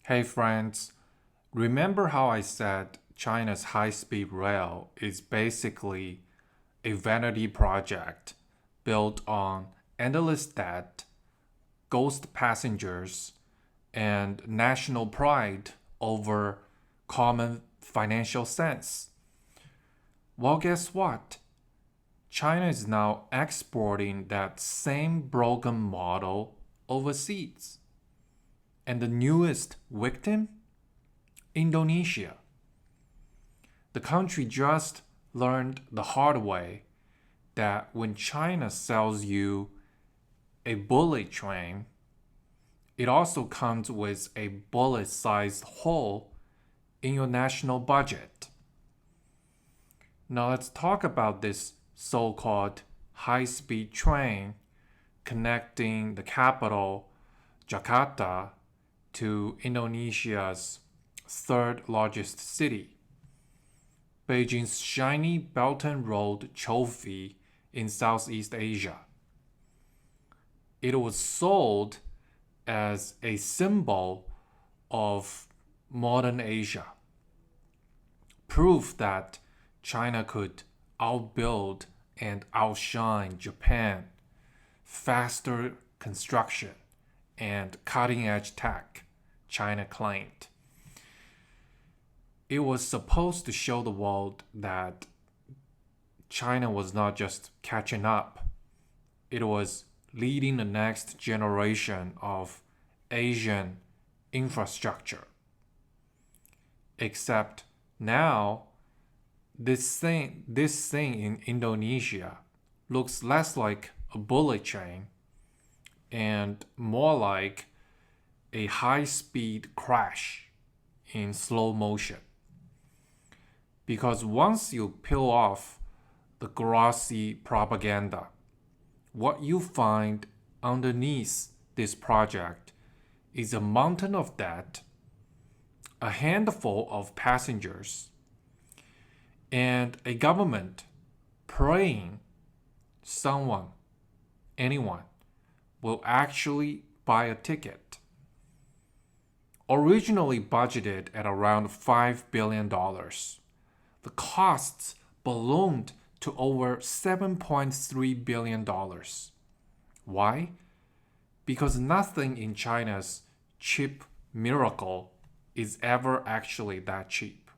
Hey friends, remember how I said China's high-speed rail is basically a vanity project built on endless debt, ghost passengers, and national pride over common financial sense? Well, guess what? China is now exporting that same broken model overseas. And the newest victim? Indonesia. The country just learned the hard way that when China sells you a bullet train, it also comes with a bullet sized hole in your national budget. Now let's talk about this so called high speed train connecting the capital, Jakarta, to Indonesia's third largest city, Beijing's shiny Belt and Road trophy in Southeast Asia. It was sold as a symbol of modern Asia, proof that China could outbuild and outshine Japan, faster construction, and cutting edge tech, China claimed. It was supposed to show the world that China was not just catching up, it was leading the next generation of Asian infrastructure. Except now, this thing in Indonesia looks less like a bullet train and more like a high speed crash in slow motion. Because once you peel off the glossy propaganda, what you find underneath this project is a mountain of debt, a handful of passengers, and a government praying someone, anyone, will actually buy a ticket. Originally budgeted at around $5 billion, the costs ballooned to over $7.3 billion. Why? Because nothing in China's chip miracle is ever actually that cheap.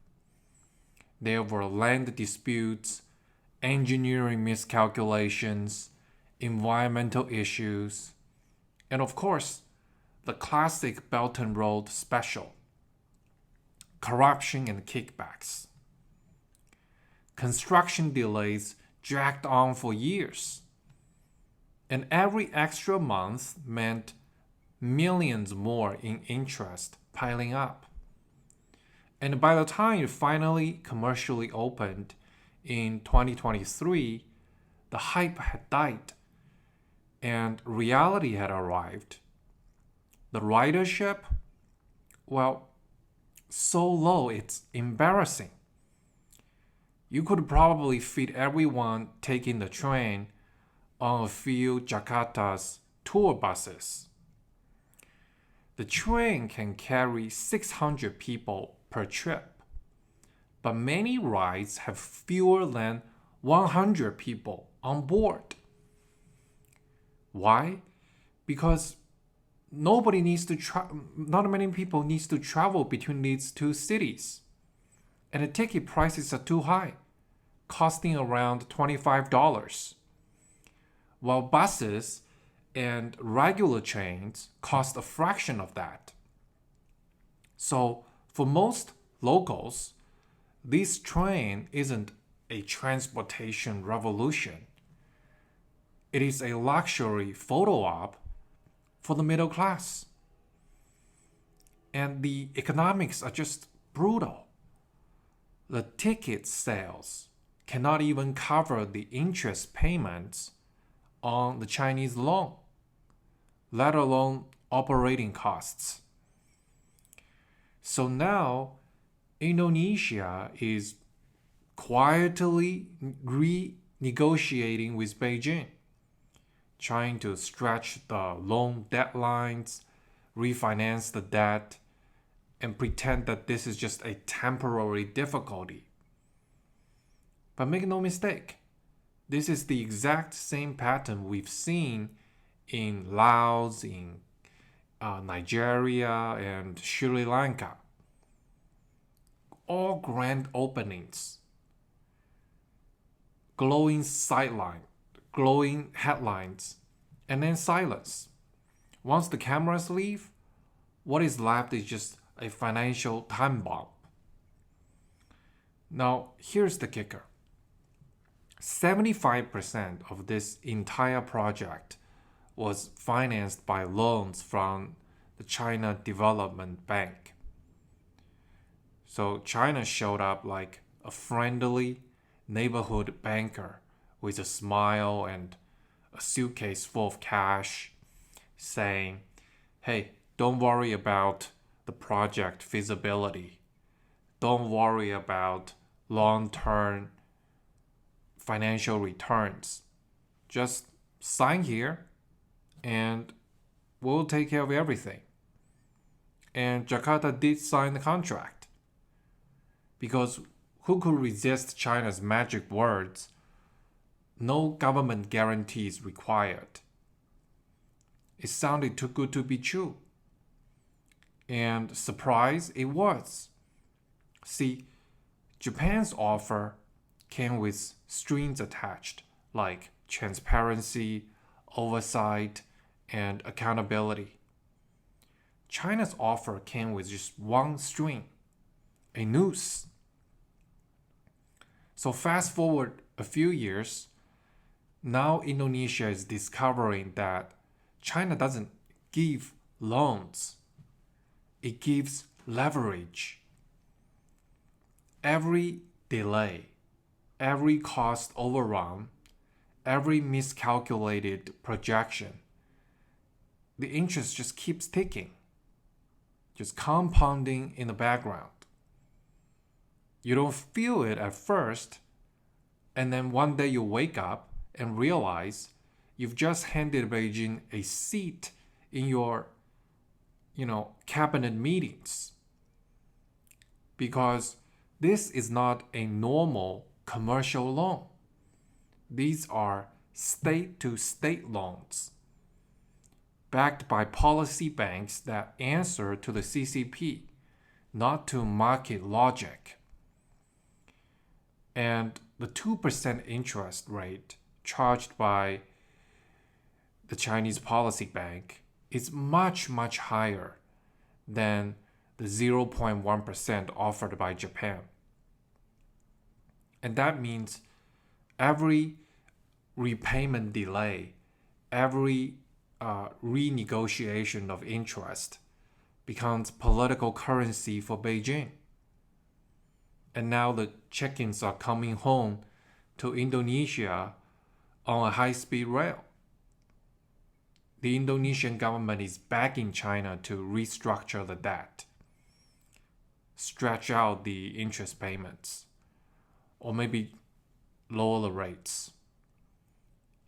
There were land disputes, engineering miscalculations, environmental issues, and of course, the classic Belt and Road special corruption and kickbacks. Construction delays dragged on for years, and every extra month meant millions more in interest piling up. And by the time it finally commercially opened in 2023, the hype had died and reality had arrived. The ridership, well, so low it's embarrassing. You could probably fit everyone taking the train on a few Jakarta's tour buses. The train can carry 600 people per trip, but many rides have fewer than 100 people on board. Why? Because not many people needs to travel between these two cities, and the ticket prices are too high, costing around $25, while buses and regular trains cost a fraction of that. So for most locals, this train isn't a transportation revolution. It is a luxury photo op for the middle class. And the economics are just brutal. The ticket sales cannot even cover the interest payments on the Chinese loan, let alone operating costs. So now Indonesia is quietly renegotiating with Beijing, trying to stretch the loan deadlines, refinance the debt, and pretend that this is just a temporary difficulty. But make no mistake, this is the exact same pattern we've seen in Laos, in Nigeria, and Sri Lanka. All grand openings, glowing sideline, glowing headlines, and then silence. Once the cameras leave, what is left is just a financial time bomb. Now, here's the kicker. 75% of this entire project was financed by loans from the China Development Bank. So China showed up like a friendly neighborhood banker with a smile and a suitcase full of cash, saying, hey, don't worry about the project feasibility. Don't worry about long-term financial returns. Just sign here and we'll take care of everything. And Jakarta did sign the contract. Because who could resist China's magic words? No government guarantees required. It sounded too good to be true. And surprise, it was. See, Japan's offer came with strings attached, like transparency, oversight, and accountability. China's offer came with just one string, a noose. So fast forward a few years, now Indonesia is discovering that China doesn't give loans. It gives leverage. Every delay, every cost overrun, every miscalculated projection, the interest just keeps ticking, just compounding in the background. You don't feel it at first, and then one day you wake up and realize you've just handed Beijing a seat in your, cabinet meetings. Because this is not a normal commercial loan. These are state-to-state loans, backed by policy banks that answer to the CCP, not to market logic. And the 2% interest rate charged by the Chinese policy bank is much, much higher than the 0.1% offered by Japan. And that means every repayment delay, every renegotiation of interest becomes political currency for Beijing. And now the chickens are coming home to Indonesia on a high-speed rail. The Indonesian government is begging China to restructure the debt, stretch out the interest payments, or maybe lower the rates.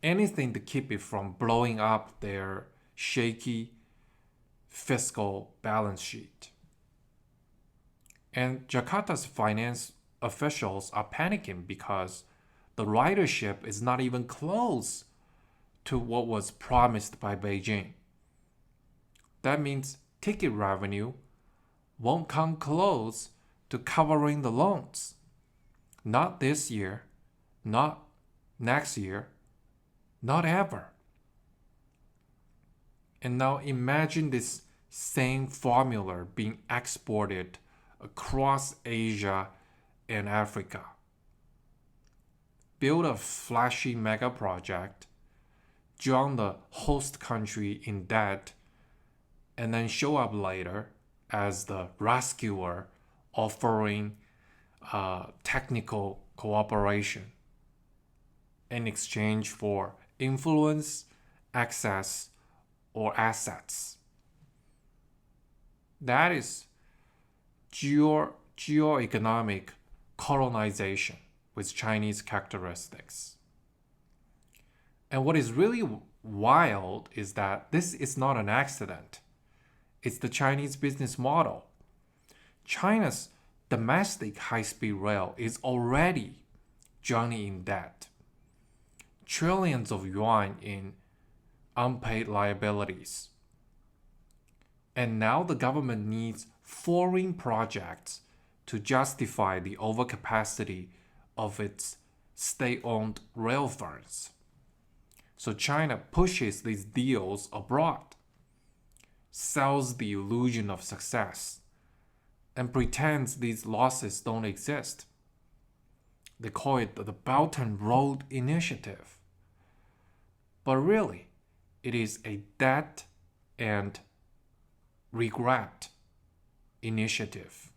Anything to keep it from blowing up their shaky fiscal balance sheet. And Jakarta's finance officials are panicking because the ridership is not even close to what was promised by Beijing. That means ticket revenue won't come close to covering the loans. Not this year, not next year, not ever. And now imagine this same formula being exported across Asia and Africa. Build a flashy mega project, drown the host country in debt, and then show up later as the rescuer offering technical cooperation in exchange for influence, access, or assets. That is geo-economic colonization with Chinese characteristics. And what is really wild is that this is not an accident. It's the Chinese business model. China's domestic high-speed rail is already drowning in debt. Trillions of yuan in unpaid liabilities. And now the government needs foreign projects to justify the overcapacity of its state-owned rail firms. So China pushes these deals abroad, sells the illusion of success, and pretends these losses don't exist. They call it the Belt and Road Initiative. But really, it is a debt and regret initiative.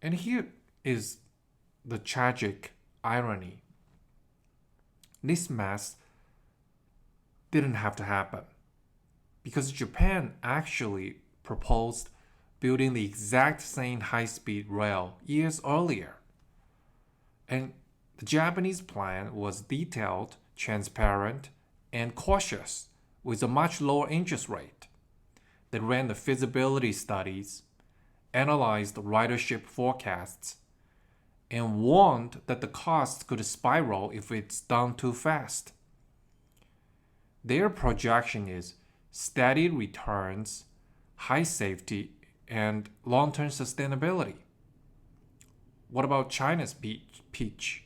And here is the tragic irony. This mess didn't have to happen because Japan actually proposed building the exact same high-speed rail years earlier. And the Japanese plan was detailed, transparent, and cautious with a much lower interest rate. They ran the feasibility studies, analyzed the ridership forecasts, and warned that the costs could spiral if it's done too fast. Their projection is steady returns, high safety, and long-term sustainability. What about China's pitch?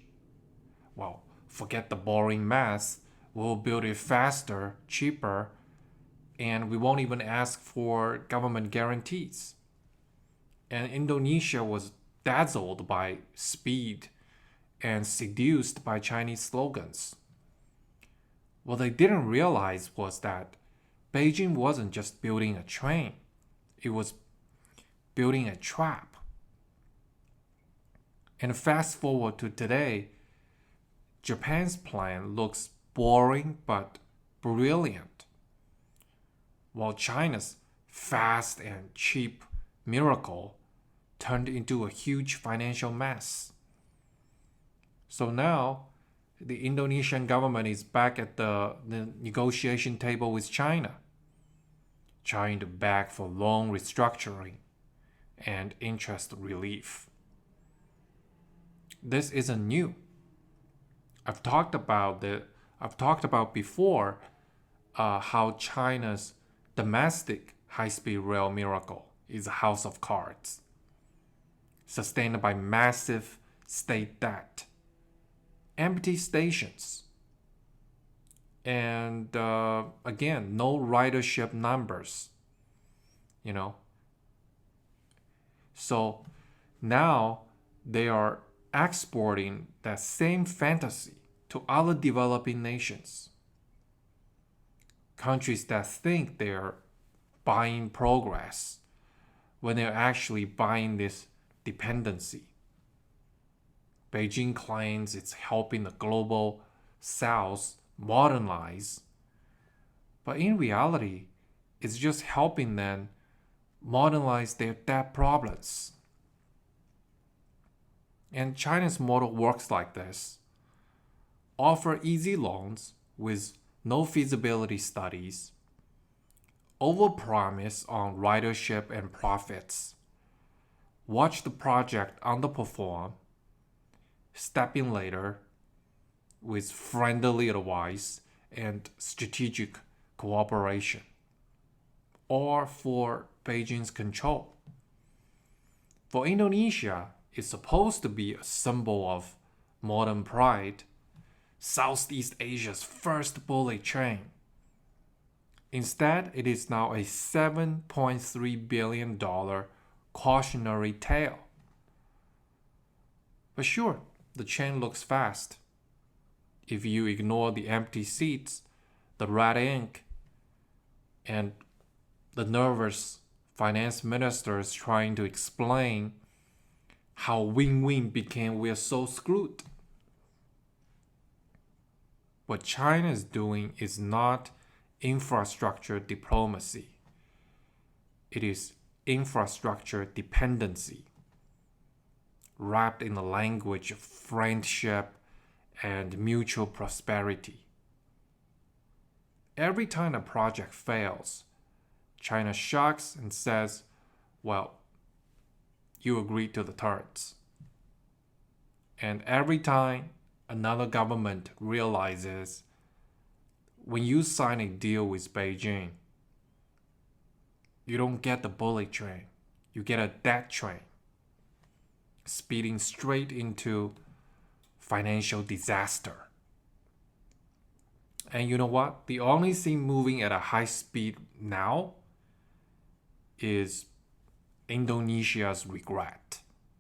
Well, forget the boring math. We'll build it faster, cheaper, and we won't even ask for government guarantees. And Indonesia was dazzled by speed and seduced by Chinese slogans. What they didn't realize was that Beijing wasn't just building a train, it was building a trap. And fast forward to today, Japan's plan looks boring but brilliant, while China's fast and cheap miracle turned into a huge financial mess. So now, the Indonesian government is back at the negotiation table with China, trying to beg for loan restructuring and interest relief. This isn't new. I've talked about before how China's domestic high-speed rail miracle is a house of cards, sustained by massive state debt, empty stations, and again, no ridership numbers. So now they are exporting that same fantasy to other developing nations. Countries that think they're buying progress when they're actually buying this dependency. Beijing claims it's helping the global south modernize, but in reality, it's just helping them modernize their debt problems. And China's model works like this. Offer easy loans with no feasibility studies, overpromise on ridership and profits, watch the project underperform, step in later with friendly advice and strategic cooperation, or for Beijing's control. For Indonesia, it's supposed to be a symbol of modern pride, Southeast Asia's first bullet train. Instead, it is now a $7.3 billion cautionary tale. But sure, the train looks fast. If you ignore the empty seats, the red ink, and the nervous finance ministers trying to explain how win-win became we're so screwed. What China is doing is not infrastructure diplomacy. It is infrastructure dependency, wrapped in the language of friendship and mutual prosperity. Every time a project fails, China shrugs and says, well, you agree to the terms. And every time another government realizes when you sign a deal with Beijing, you don't get the bullet train, you get a death train, speeding straight into financial disaster. And you know what? The only thing moving at a high speed now is Indonesia's regret.